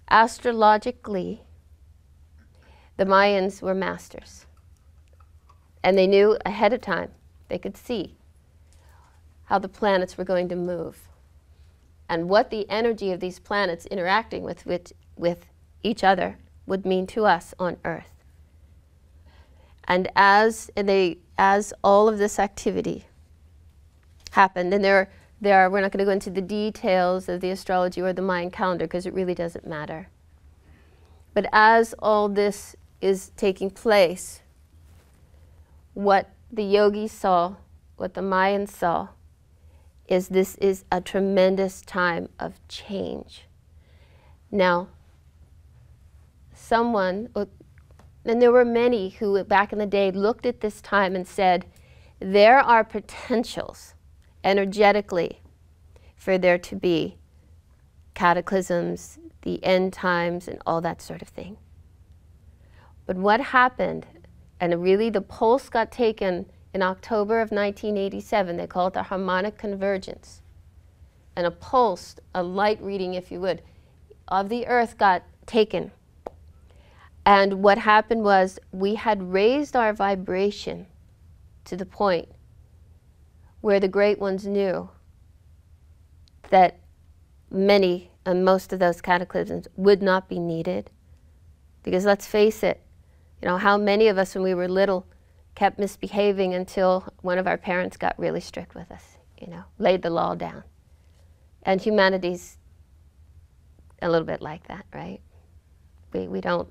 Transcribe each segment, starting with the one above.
Astrologically, the Mayans were masters. And they knew ahead of time, they could see how the planets were going to move and what the energy of these planets interacting with each other would mean to us on Earth. And as all of this activity happened, and we're not going to go into the details of the astrology or the Mayan calendar because it really doesn't matter. But as all this is taking place, what the yogis saw, what the Mayans saw, is this is a tremendous time of change. Now, and there were many who back in the day looked at this time and said, there are potentials energetically for there to be cataclysms, the end times, and all that sort of thing. But what happened, and really the pulse got taken in October of 1987, they call it the harmonic convergence. And a pulse, a light reading, if you would, of the Earth got taken. And what happened was we had raised our vibration to the point where the great ones knew that many and most of those cataclysms would not be needed. Because let's face it, you know, how many of us when we were little kept misbehaving until one of our parents got really strict with us, you know, laid the law down. And humanity's a little bit like that, right? We don't,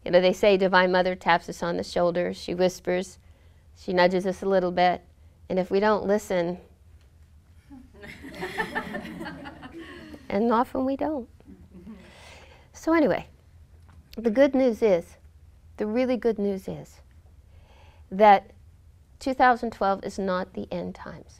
you know, they say Divine Mother taps us on the shoulder, she whispers, she nudges us a little bit, and if we don't listen, and often we don't. So anyway, the good news is, the really good news is that 2012 is not the end times.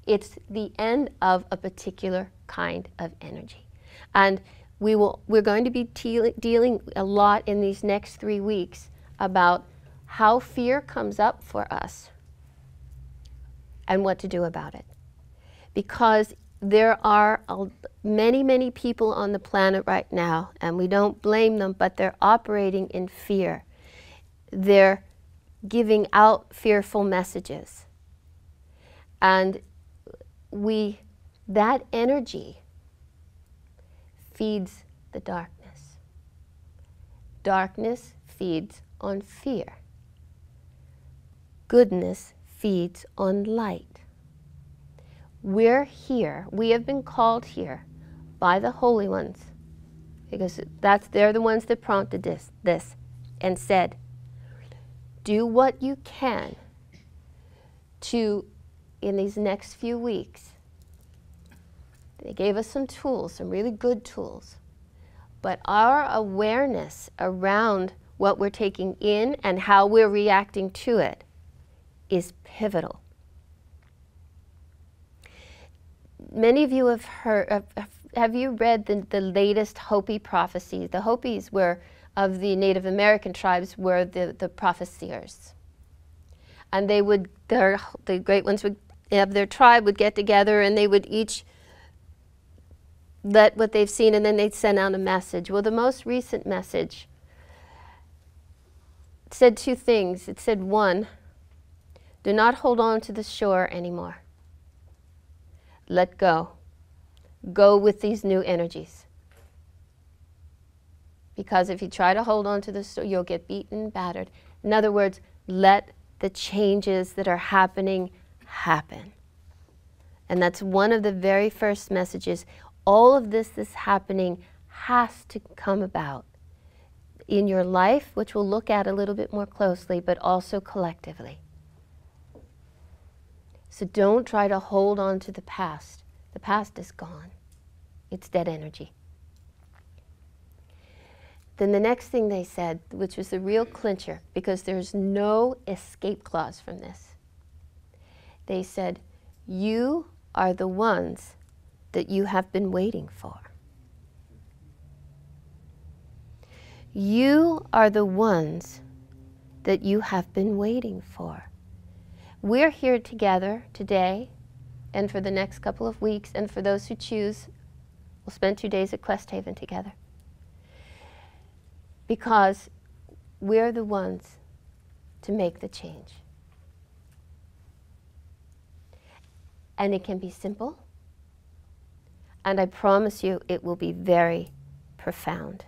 It's the end of a particular kind of energy. And we're going to be dealing a lot in these next 3 weeks about how fear comes up for us and what to do about it. Because there are many, many people on the planet right now, and we don't blame them, but they're operating in fear. They're giving out fearful messages. And that energy feeds the darkness. Darkness feeds on fear. Goodness feeds on light. We're here, we have been called here by the holy ones, because they're the ones that prompted this and said, do what you can to, in these next few weeks, they gave us some tools, some really good tools, but our awareness around what we're taking in and how we're reacting to it is pivotal. Many of you have heard, have you read the latest Hopi prophecies? The Hopis were, of the Native American tribes, were the prophesiers. And they would, the great ones would, of their tribe would get together and they would each let what they've seen and then they'd send out a message. Well, the most recent message said 2 things. It said, 1, do not hold on to the shore anymore. Let go. Go with these new energies. Because if you try to hold on to the shore, you'll get beaten, battered. In other words, let the changes that are happening happen. And that's one of the very first messages. All of this that's happening has to come about in your life, which we'll look at a little bit more closely, but also collectively. So don't try to hold on to the past. The past is gone. It's dead energy. Then the next thing they said, which was the real clincher, because there's no escape clause from this, they said, you are the ones that you have been waiting for. You are the ones that you have been waiting for. We're here together today and for the next couple of weeks, and for those who choose, we'll spend 2 days at Quest Haven together. because we're the ones to make the change. And it can be simple, and I promise you it will be very profound.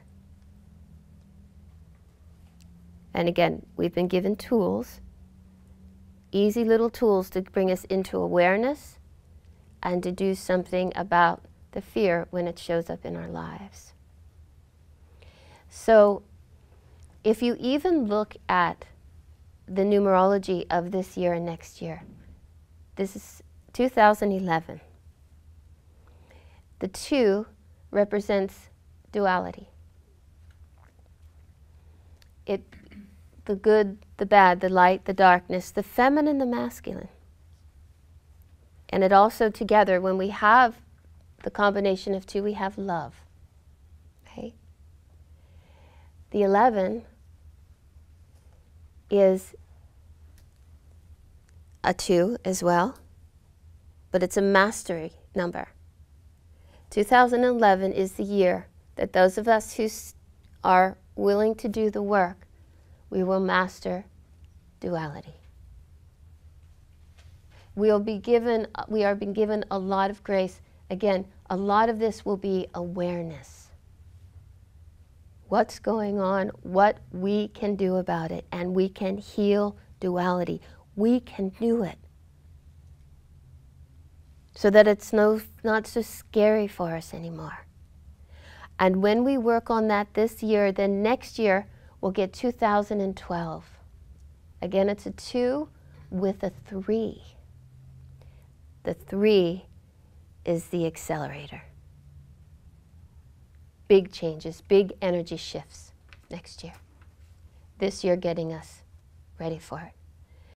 And again, we've been given tools, easy little tools to bring us into awareness and to do something about the fear when it shows up in our lives. So if you even look at the numerology of this year and next year, this is 2011. The 2 represents duality. The good, the bad, the light, the darkness, the feminine, the masculine. And it also together, when we have the combination of 2, we have love. Okay? The 11 is a 2 as well, but it's a mastery number. 2011 is the year that those of us who are willing to do the work, we will master duality. We are being given a lot of grace. Again, a lot of this will be awareness. What's going on, what we can do about it, and we can heal duality. We can do it. So that it's not so scary for us anymore. And when we work on that this year, then next year we'll get 2012. Again, it's a 2 with a 3. The 3 is the accelerator. Big changes, big energy shifts next year. This year getting us ready for it.